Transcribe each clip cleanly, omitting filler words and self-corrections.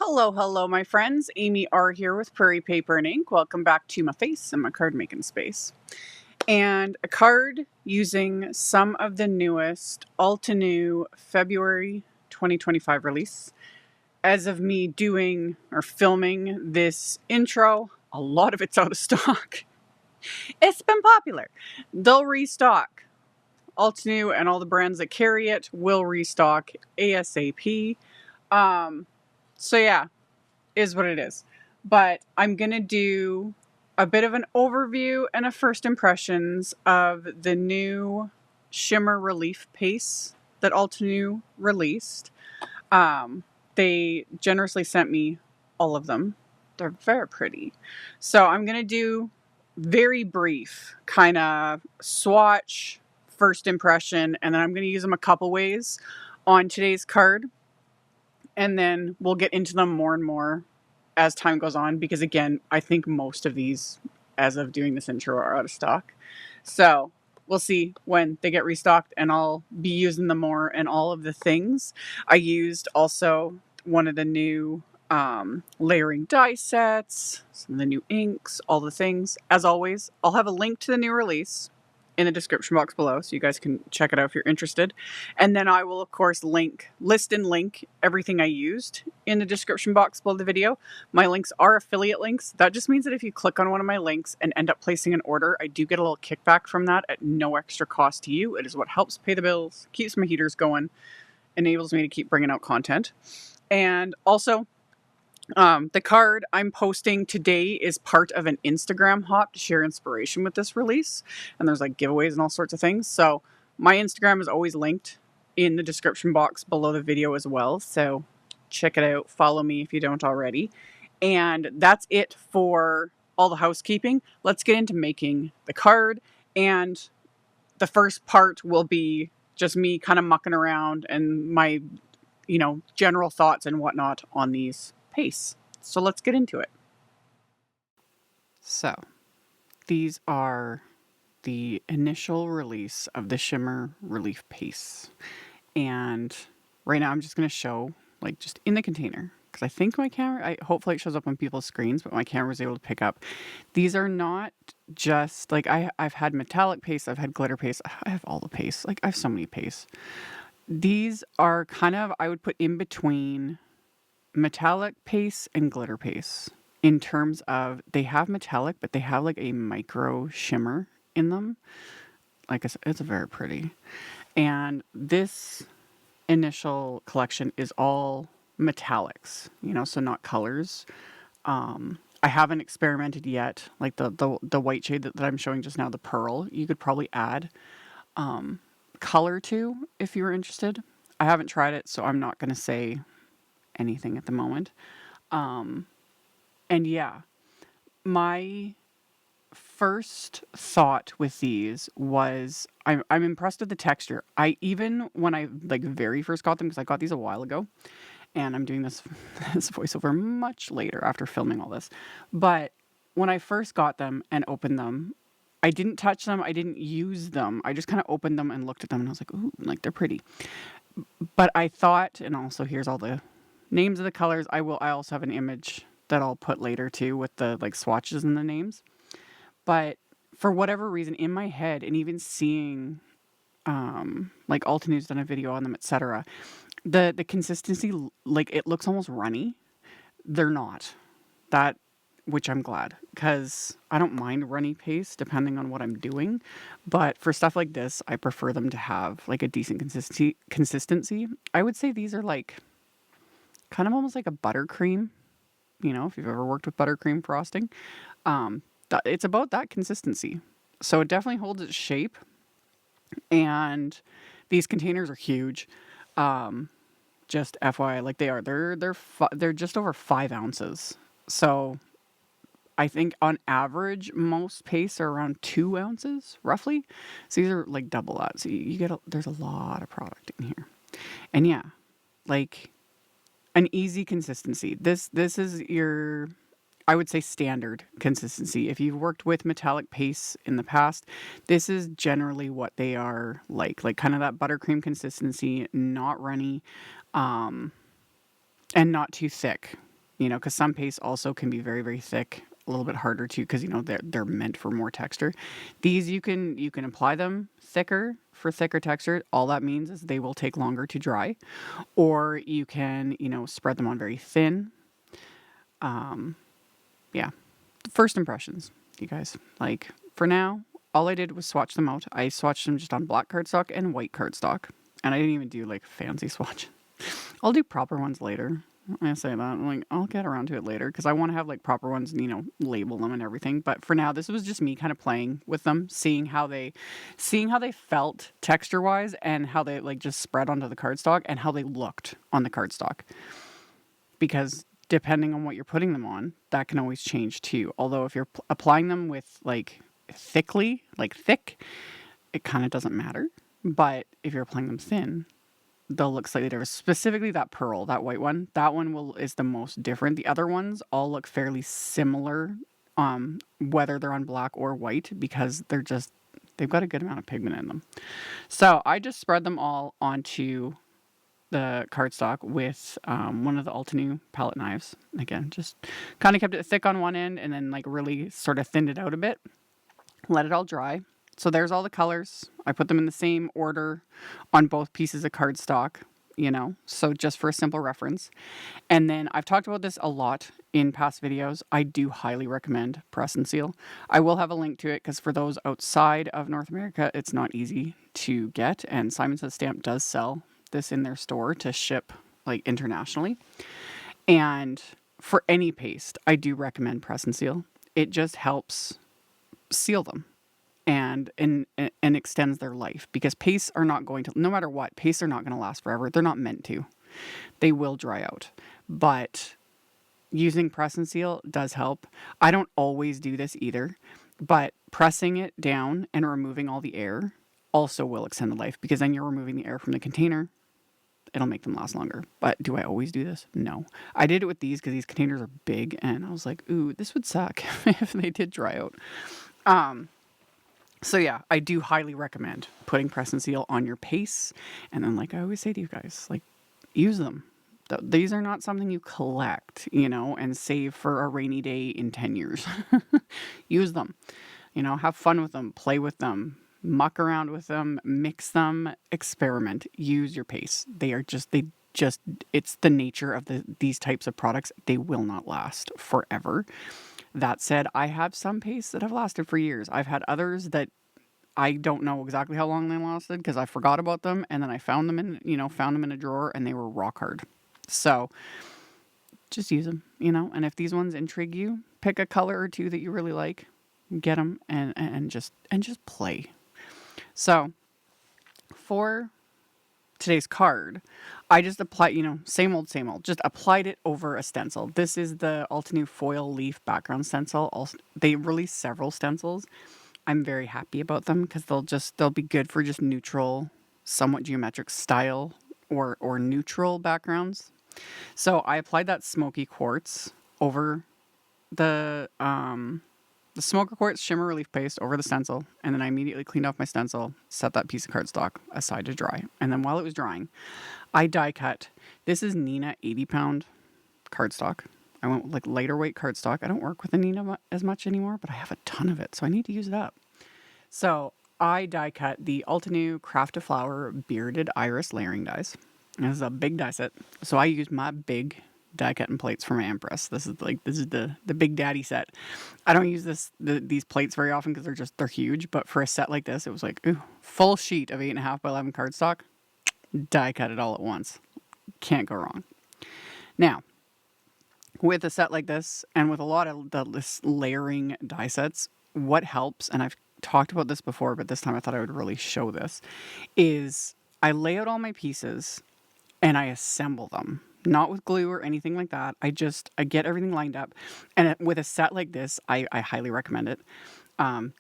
Hello, hello, my friends. AmyR here with Prairie Paper and Ink. Welcome back to my face and my card making space. And a card using some of the newest Altenew February 2025 release. As of me doing or filming this intro, a lot of it's out of stock. It's been popular. They'll restock. Altenew and all the brands that carry it will restock ASAP. So yeah, is what it is. But I'm going to do a bit of an overview and a first impressions of the new Shimmer Relief Paste that Altenew released. They generously sent me all of them. They're very pretty. So I'm going to do very brief kind of swatch, first impression, and then I'm going to use them a couple ways on today's card. And then we'll get into them more and more as time goes on, because again, I think most of these, as of doing this intro, are out of stock. So we'll see when they get restocked, and I'll be using them more and all of the things. I used also one of the new layering die sets, some of the new inks, all the things. As always, I'll have a link to the new release in the description box below, so you guys can check it out if you're interested. And then I will, of course, list and link everything I used in the description box below the video. My links are affiliate links. That just means that if you click on one of my links and end up placing an order, I do get a little kickback from that at no extra cost to you. It is what helps pay the bills, keeps my heaters going, enables me to keep bringing out content. And also, the card I'm posting today is part of an Instagram hop to share inspiration with this release. And there's like giveaways and all sorts of things. So my Instagram is always linked in the description box below the video as well. So check it out. Follow me if you don't already. And that's it for all the housekeeping. Let's get into making the card. And the first part will be just me kind of mucking around and my, general thoughts and whatnot on these pastes. So let's get into it. So these are the initial release of the Shimmer Relief Pastes. And right now I'm just going to show just in the container, because I think my camera, hopefully it shows up on people's screens, but my camera was able to pick up. These are not just I've had metallic paste, I've had glitter paste, I have all the pastes. I have so many pastes. These are kind of, I would put in between metallic paste and glitter paste in terms of they have metallic, but they have a micro shimmer in them. Like I said, it's very pretty. And this initial collection is all metallics, so not colors. I haven't experimented yet. Like the white shade that I'm showing just now, the pearl, you could probably add color to if you were interested. I haven't tried it, so I'm not going to say anything at the moment. And yeah, my first thought with these was I'm impressed with the texture. When I very first got them, because I got these a while ago, and I'm doing this voiceover much later after filming all this, but when I first got them and opened them, I didn't touch them, I didn't use them, I just kind of opened them and looked at them and I was like, ooh, they're pretty. But I thought, and also here's all the names of the colors. I also have an image that I'll put later too with the swatches and the names. But for whatever reason in my head, and even seeing Altenew's done a video on them, etc., the consistency, it looks almost runny. They're not. That, which I'm glad, because I don't mind runny paste depending on what I'm doing. But for stuff like this, I prefer them to have a decent consistency. I would say these are kind of almost like a buttercream, if you've ever worked with buttercream frosting. It's about that consistency. So it definitely holds its shape. And these containers are huge. Just FYI, they're just over 5 ounces. So I think on average, most pastes are around 2 ounces, roughly. So these are double that. So you get, there's a lot of product in here. And yeah, an easy consistency. This is your, I would say, standard consistency. If you've worked with metallic pastes in the past, this is generally what they are like kind of that buttercream consistency, not runny, and not too thick. you know, because some pastes also can be very, very thick, a little bit harder too, because, you know, they're meant for more texture. These, you can apply them thicker for thicker texture. All that means is they will take longer to dry, or you can, you know, spread them on very thin. Yeah. First impressions, you guys. Like, for now, all I did was swatch them out. I swatched them just on black cardstock and white cardstock. And I didn't even do like fancy swatch. I'll do proper ones later. I say that, I'm like, I'll get around to it later because I want to have like proper ones and, you know, label them and everything. But for now, this was just me kind of playing with them, seeing how they felt texture wise and how they like just spread onto the cardstock and how they looked on the cardstock. Because depending on what you're putting them on, that can always change too. Although if you're applying them with like thick, it kind of doesn't matter. But if you're applying them thin, they'll look slightly different. Specifically that pearl, that white one, that one is the most different. The other ones all look fairly similar, whether they're on black or white, because they've got a good amount of pigment in them. So I just spread them all onto the cardstock with one of the Altenew palette knives. Again, just kind of kept it thick on one end and then like really sort of thinned it out a bit. Let it all dry. So there's all the colors. I put them in the same order on both pieces of cardstock, you know, so just for a simple reference. And then I've talked about this a lot in past videos. I do highly recommend Press and Seal. I will have a link to it because for those outside of North America, it's not easy to get. And Simon Says Stamp does sell this in their store to ship like internationally. And for any paste, I do recommend Press and Seal. It just helps seal them and extends their life, because pastes are not going to, no matter what, pastes are not going to last forever. They're not meant to. They will dry out. But using Press and Seal does help. I don't always do this either, but pressing it down and removing all the air also will extend the life, because then you're removing the air from the container. It'll make them last longer. But do I always do this? No. I did it with these because these containers are big, and I was like, ooh, this would suck if they did dry out. So yeah, I do highly recommend putting Press and Seal on your pastes. And then, like I always say to you guys, like, use them. These are not something you collect, you know, and save for a rainy day in 10 years. Use them, you know, have fun with them, play with them, muck around with them, mix them, experiment, use your paste. It's the nature of these types of products. They will not last forever. That said, I have some pastes that have lasted for years. I've had others that I don't know exactly how long they lasted because I forgot about them, and then I found them in a drawer, and they were rock hard. So just use them, you know. And if these ones intrigue you, pick a color or two that you really like, get them, and just play. So for today's card, I just applied, you know, same old, just applied it over a stencil. This is the Altenew foil leaf background stencil. They release several stencils. I'm very happy about them because they'll be good for just neutral, somewhat geometric style or neutral backgrounds. So I applied that Smoky Quartz over the Smoky Quartz Shimmer Relief Paste over the stencil, and then I immediately cleaned off my stencil, set that piece of cardstock aside to dry. And then while it was drying, I die cut. This is Neenah 80-pound cardstock. I went with like lighter weight cardstock. I don't work with the Neenah as much anymore, but I have a ton of it, so I need to use it up. So I die cut the Altenew Craft a Flower Bearded Iris layering dies. And this is a big die set. So I used my big die cutting plates for my Empress. This is the big daddy set. I don't use these plates very often because they're huge, but for a set like this, it was like, ooh, full sheet of 8.5 by 11 cardstock, die cut it all at once. Can't go wrong. Now, with a set like this, and with a lot of this layering die sets, what helps, and I've talked about this before, but this time I thought I would really show this, is I lay out all my pieces and I assemble them. Not with glue or anything like that. I get everything lined up. And with a set like this, I highly recommend it.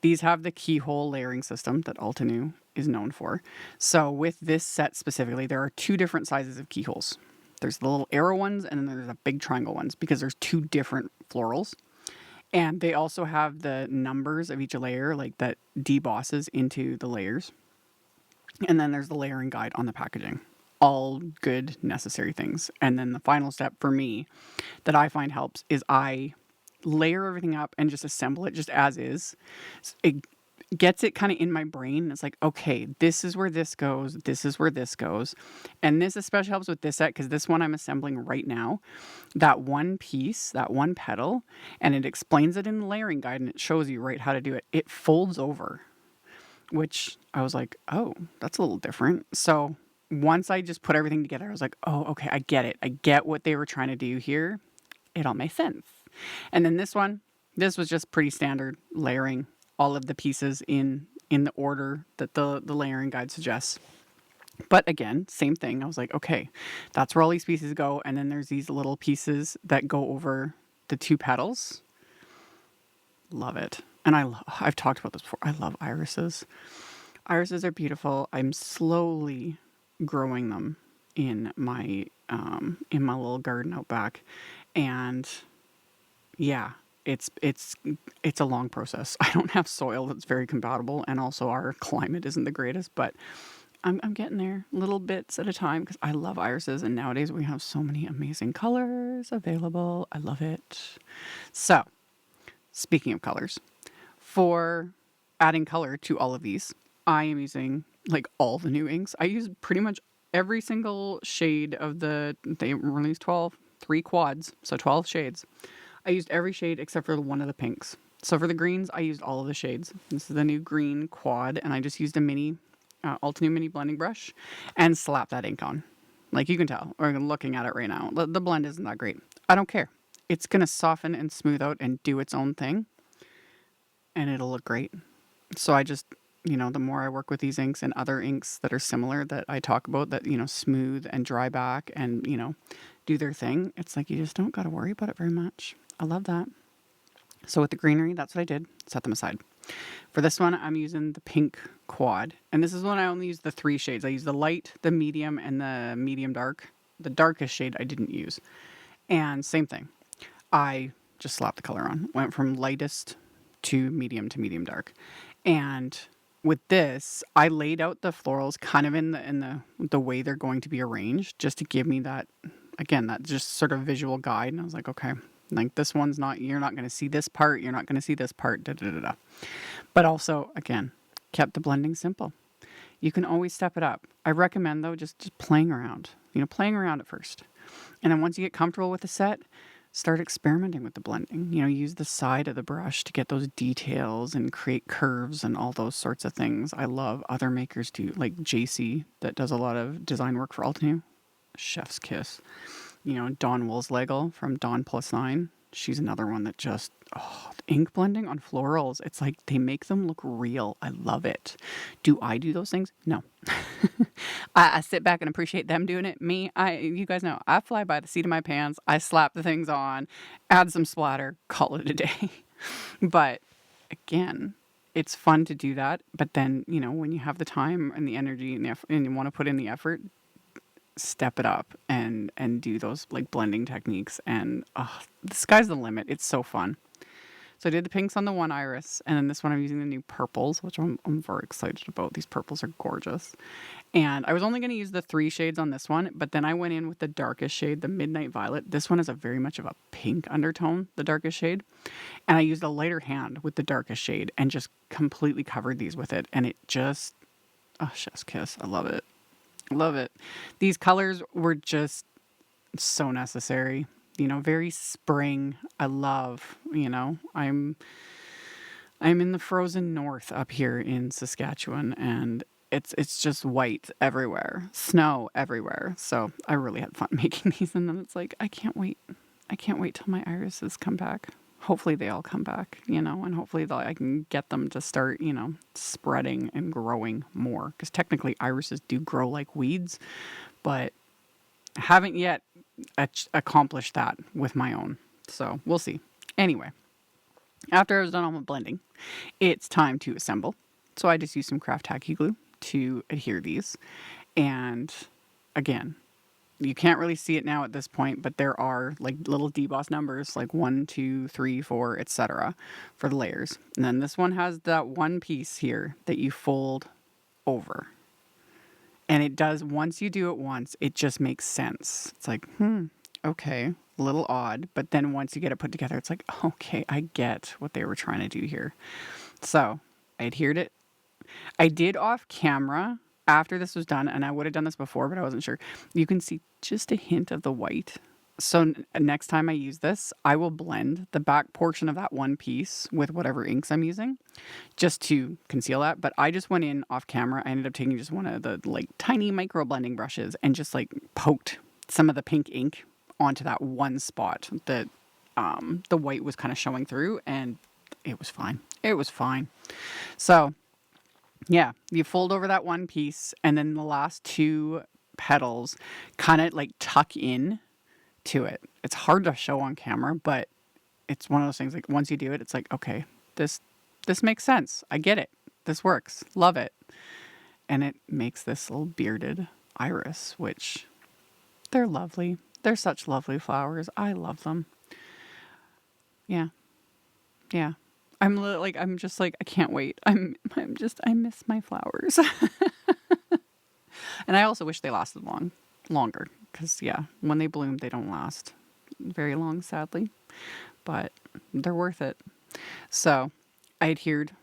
These have the keyhole layering system that Altenew is known for. So with this set specifically, there are two different sizes of keyholes. There's the little arrow ones, and then there's the big triangle ones, because there's two different florals. And they also have the numbers of each layer, like that debosses into the layers. And then there's the layering guide on the packaging. all good, necessary things. And then the final step for me that I find helps is I layer everything up and just assemble it just as is. It gets it kind of in my brain. It's like, okay, this is where this goes. This is where this goes. And this especially helps with this set because this one I'm assembling right now, that one piece, that one petal, and it explains it in the layering guide and it shows you right how to do it. It folds over, which I was like, oh, that's a little different. So once I just put everything together, I was like, oh, okay, I get it. I get what they were trying to do here. It all makes sense. And then this one, this was just pretty standard layering all of the pieces in the order that the layering guide suggests. But again, same thing. I was like, okay, that's where all these pieces go. And then there's these little pieces that go over the two petals. Love it. And I've talked about this before. I love irises. Irises are beautiful. I'm slowly growing them in my little garden out back. And yeah, it's a long process. I don't have soil that's very compatible, and also our climate isn't the greatest, but I'm getting there little bits at a time because I love irises, and nowadays we have so many amazing colors available. I love it. So, speaking of colors, for adding color to all of these, I am using like all the new inks. I use pretty much every single shade of they released 3 quads, so 12 shades. I used every shade except for one of the pinks. So for the greens, I used all of the shades. This is the new green quad, and I just used a Altenew mini blending brush and slapped that ink on. Like you can tell, or looking at it right now, the blend isn't that great. I don't care. It's going to soften and smooth out and do its own thing, and it'll look great. So I just, the more I work with these inks and other inks that are similar that I talk about that, smooth and dry back and, do their thing, it's like you just don't got to worry about it very much. I love that. So with the greenery, that's what I did. Set them aside. For this one, I'm using the pink quad. And this is when I only use the 3 shades. I use the light, the medium, and the medium dark. The darkest shade I didn't use. And same thing. I just slapped the color on. Went from lightest to medium dark. And with this, I laid out the florals kind of in the way they're going to be arranged, just to give me that, again, that just sort of visual guide. And I was like, okay, like this one's you're not going to see this part, you're not going to see this part, da-da-da-da. But also, again, kept the blending simple. You can always step it up. I recommend, though, just playing around. Playing around at first. And then once you get comfortable with the set, start experimenting with the blending. Use the side of the brush to get those details and create curves and all those sorts of things. I love other makers too, like JC that does a lot of design work for Altenew. Chef's kiss. Dawn Woolslegel from Dawn Plus 9. She's another one that just, the ink blending on florals. It's like they make them look real. I love it. Do I do those things? No. I sit back and appreciate them doing it. Me, you guys know, I fly by the seat of my pants. I slap the things on, add some splatter, call it a day. But again, it's fun to do that. But then, when you have the time and the energy and you want to put in the effort, step it up and do those like blending techniques, and the sky's the limit. It's so fun. So I did the pinks on the one iris, and then this one I'm using the new purples, which I'm very excited about. These purples are gorgeous. And I was only going to use the 3 shades on this one, but then I went in with the darkest shade, the Midnight Violet. This one is a very much of a pink undertone, the darkest shade. And I used a lighter hand with the darkest shade and just completely covered these with it. And it just, chef's kiss. I love it. Love it. These colors were just so necessary. Very spring. I love, I'm in the frozen north up here in Saskatchewan, and it's just white everywhere, snow everywhere. So I really had fun making these, and then it's like I can't wait till my irises come back. Hopefully they all come back, and hopefully I can get them to start, spreading and growing more. Because technically irises do grow like weeds, but I haven't yet accomplished that with my own. So we'll see. Anyway, after I was done all my blending, it's time to assemble. So I just used some craft tacky glue to adhere these. And again, you can't really see it now at this point, but there are like little deboss numbers, like 1, 2, 3, 4, etc. for the layers. And then this one has that one piece here that you fold over. And it does, once you do it once, it just makes sense. It's like, okay, a little odd. But then once you get it put together, it's like, okay, I get what they were trying to do here. So I adhered it. I did off camera after this was done, and I would have done this before, but I wasn't sure. You can see just a hint of the white. So next time I use this, I will blend the back portion of that one piece with whatever inks I'm using just to conceal that. But I just went in off camera. I ended up taking just one of the like tiny micro blending brushes and just like poked some of the pink ink onto that one spot that the white was kind of showing through, and it was fine. It was fine. So yeah, you fold over that one piece, and then the last two petals kind of like tuck in to it. It's hard to show on camera, but it's one of those things like once you do it, it's like, okay, this makes sense. I get it. This works. Love it. And it makes this little bearded iris, which they're lovely. They're such lovely flowers. I love them. Yeah. Yeah. I'm just like, I can't wait. I miss my flowers. And I also wish they lasted longer. Because, yeah, when they bloom, they don't last very long, sadly. But they're worth it. So I adhered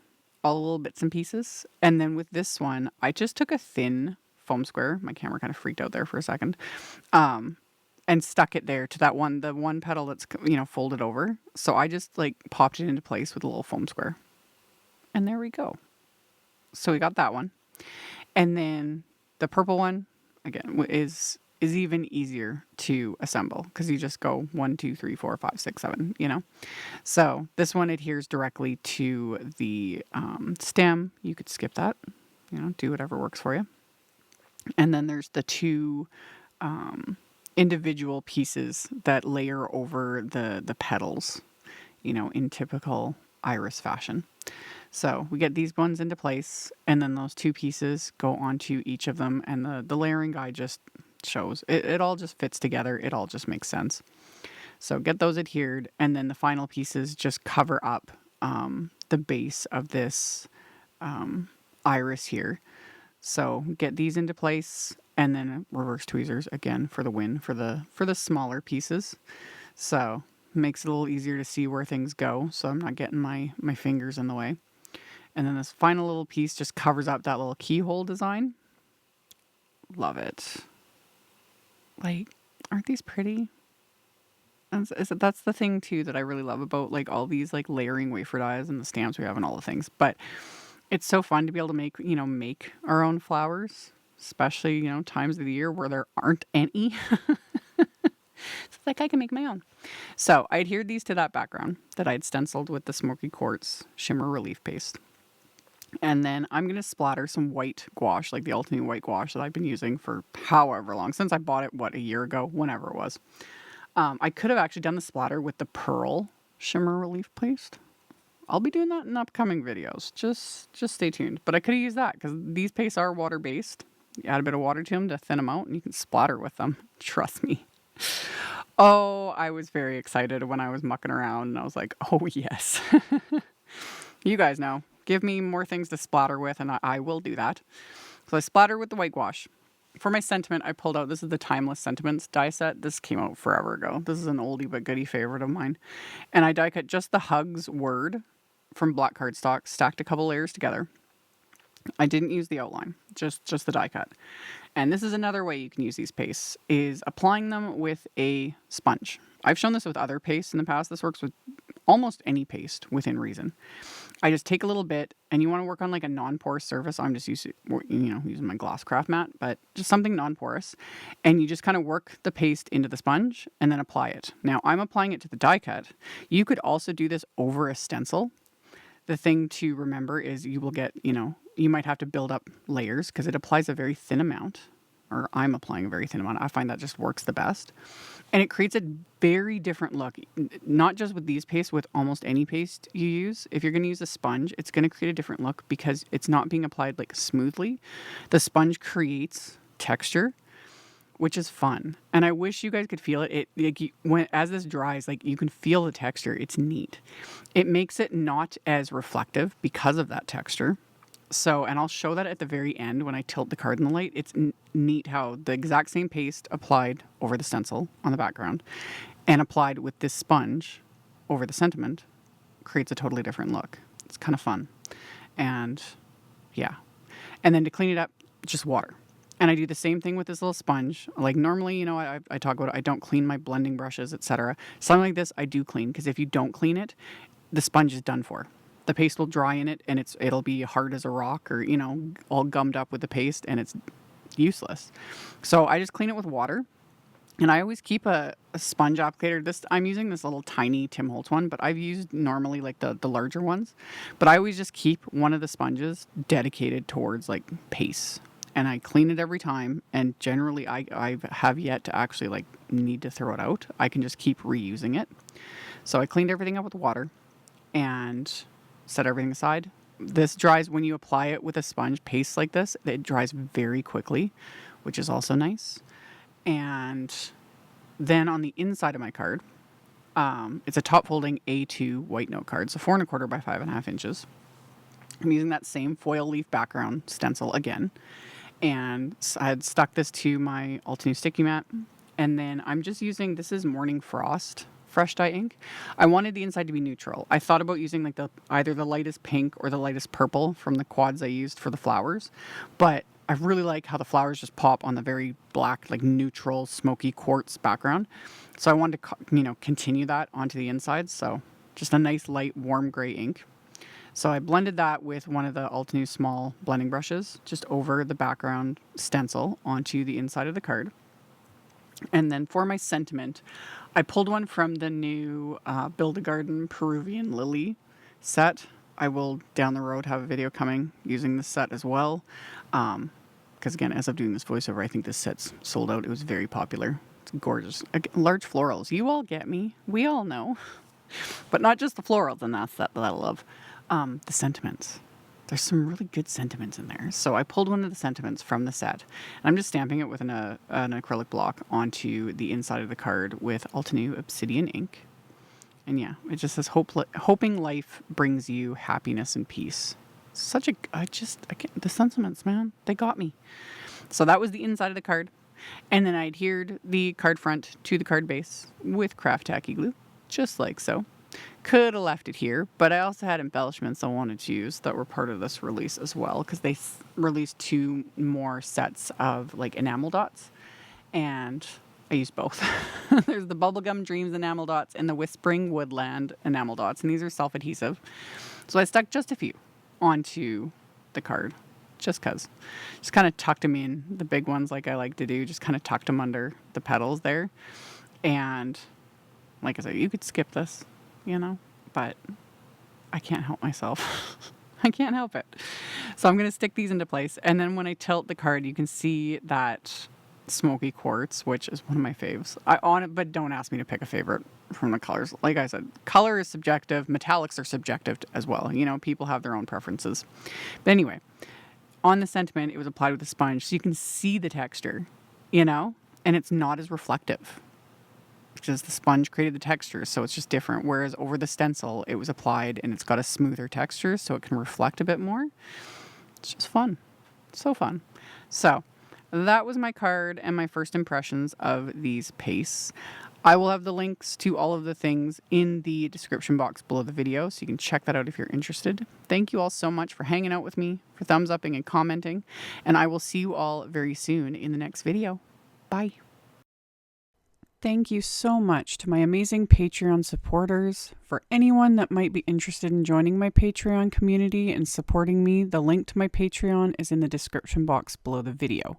all the little bits and pieces. And then with this one, I just took a thin foam square. My camera kind of freaked out there for a second. And stuck it there to the one petal that's, folded over. So I just like popped it into place with a little foam square. And there we go. So we got that one. And then the purple one, again, is even easier to assemble because you just go 1, 2, 3, 4, 5, 6, 7, So this one adheres directly to the stem. You could skip that, do whatever works for you. And then there's the two individual pieces that layer over the petals, in typical iris fashion. So we get these ones into place, and then those two pieces go onto each of them, and the layering guide just shows. It all just fits together. It all just makes sense. So get those adhered, and then the final pieces just cover up the base of this iris here. So get these into place, and then reverse tweezers again for the win for the smaller pieces. So makes it a little easier to see where things go, so I'm not getting my fingers in the way. And then this final little piece just covers up that little keyhole design. Love it. Like, aren't these pretty? That's the thing too that I really love about like all these like layering wafer dies and the stamps we have and all the things. But it's so fun to be able to make our own flowers, especially, times of the year where there aren't any. It's like I can make my own. So I adhered these to that background that I had stenciled with the Smoky Quartz Shimmer Relief Paste. And then I'm going to splatter some white gouache, like the Altenew white gouache that I've been using for however long, since I bought it, a year ago, whenever it was. I could have actually done the splatter with the Pearl Shimmer Relief Paste. I'll be doing that in upcoming videos. Just stay tuned. But I could have used that because these pastes are water-based. You add a bit of water to them to thin them out, and you can splatter with them. Trust me. Oh, I was very excited when I was mucking around, and I was like, oh, yes. You guys know. Give me more things to splatter with, and I will do that. So I splatter with the white gouache. For my sentiment, I pulled out, this is the Timeless Sentiments die set. This came out forever ago. This is an oldie but goodie favorite of mine. And I die cut just the Hugs word from black cardstock, stacked a couple layers together. I didn't use the outline, just the die cut. And this is another way you can use these pastes, is applying them with a sponge. I've shown this with other pastes in the past. This works with almost any paste within reason. I just take a little bit, and you want to work on like a non-porous surface. I'm just using my glass craft mat, but just something non-porous. And you just kind of work the paste into the sponge and then apply it. Now I'm applying it to the die cut. You could also do this over a stencil. The thing to remember is you will get, you might have to build up layers because it applies a very thin amount, or I'm applying a very thin amount. I find that just works the best. And it creates a very different look, not just with these pastes, with almost any paste you use. If you're going to use a sponge, it's going to create a different look because it's not being applied like smoothly. The sponge creates texture, which is fun. And I wish you guys could feel it. As this dries, like you can feel the texture. It's neat. It makes it not as reflective because of that texture. So, and I'll show that at the very end when I tilt the card in the light. It's neat how the exact same paste applied over the stencil on the background and applied with this sponge over the sentiment creates a totally different look. It's kind of fun. And yeah. And then to clean it up, just water. And I do the same thing with this little sponge. Like normally, you know, I talk about I don't clean my blending brushes, etc. Something like this I do clean, because if you don't clean it, the sponge is done for. The paste will dry in it and it'll be hard as a rock, or, you know, all gummed up with the paste, and it's useless. So I just clean it with water. And I always keep a sponge applicator. I'm using this little tiny Tim Holtz one, but I've used normally like the larger ones. But I always just keep one of the sponges dedicated towards like paste. And I clean it every time. And generally I have yet to actually like need to throw it out. I can just keep reusing it. So I cleaned everything up with water and set everything aside. This dries when you apply it with a sponge paste like this. It dries very quickly, which is also nice. And then on the inside of my card, it's a top folding A2 white note card. So 4 1/4 by 5.5 inches. I'm using that same foil leaf background stencil again. And I had stuck this to my Altenew sticky mat. And then I'm just using, this is Morning Frost fresh dye ink. I wanted the inside to be neutral. I thought about using like either the lightest pink or the lightest purple from the quads I used for the flowers. But I really like how the flowers just pop on the very black, like neutral, smoky quartz background. So I wanted to, you know, continue that onto the inside. So just a nice light, warm gray ink. So I blended that with one of the Altenew small blending brushes just over the background stencil onto the inside of the card. And then for my sentiment, I pulled one from the new Build-A-Garden Peruvian Lily set. I will down the road have a video coming using this set as well. Because again, as I'm doing this voiceover, I think this set's sold out. It was very popular. It's gorgeous. Large florals. You all get me. We all know. But not just the florals in that set that I love. The sentiments. There's some really good sentiments in there. So I pulled one of the sentiments from the set. And I'm just stamping it with an acrylic block onto the inside of the card with Altenew Obsidian ink. And yeah, it just says, hoping life brings you happiness and peace. Such a, the sentiments, man, they got me. So that was the inside of the card. And then I adhered the card front to the card base with craft tacky glue, just like so. Could have left it here, but I also had embellishments I wanted to use that were part of this release as well, because they released 2 more sets of like enamel dots, and I used both. There's the Bubblegum Dreams enamel dots and the Whispering Woodland enamel dots, and these are self-adhesive. So I stuck just a few onto the card, just because. Just kind of tucked them in, the big ones like I like to do, just kind of tucked them under the petals there. And like I said, you could skip this, you know, but I can't help myself. I can't help it. So I'm going to stick these into place. And then when I tilt the card, you can see that Smoky Quartz, which is one of my faves. But don't ask me to pick a favorite from the colors. Like I said, color is subjective. Metallics are subjective as well. You know, people have their own preferences. But anyway, on the sentiment, it was applied with a sponge. So you can see the texture, you know, and it's not as reflective, because the sponge created the texture, so it's just different. Whereas over the stencil, it was applied and it's got a smoother texture, so it can reflect a bit more. It's just fun. So fun. So that was my card and my first impressions of these pastes. I will have the links to all of the things in the description box below the video, so you can check that out if you're interested. Thank you all so much for hanging out with me, for thumbs upping and commenting, and I will see you all very soon in the next video. Bye. Thank you so much to my amazing Patreon supporters. For anyone that might be interested in joining my Patreon community and supporting me, the link to my Patreon is in the description box below the video.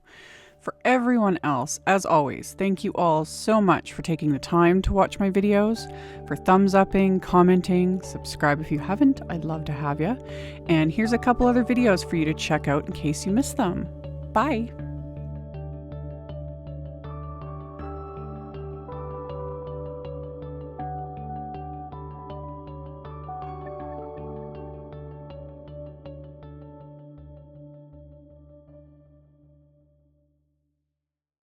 For everyone else, as always, thank you all so much for taking the time to watch my videos, for thumbs upping, commenting, subscribe if you haven't, I'd love to have you. And here's a couple other videos for you to check out in case you missed them. Bye!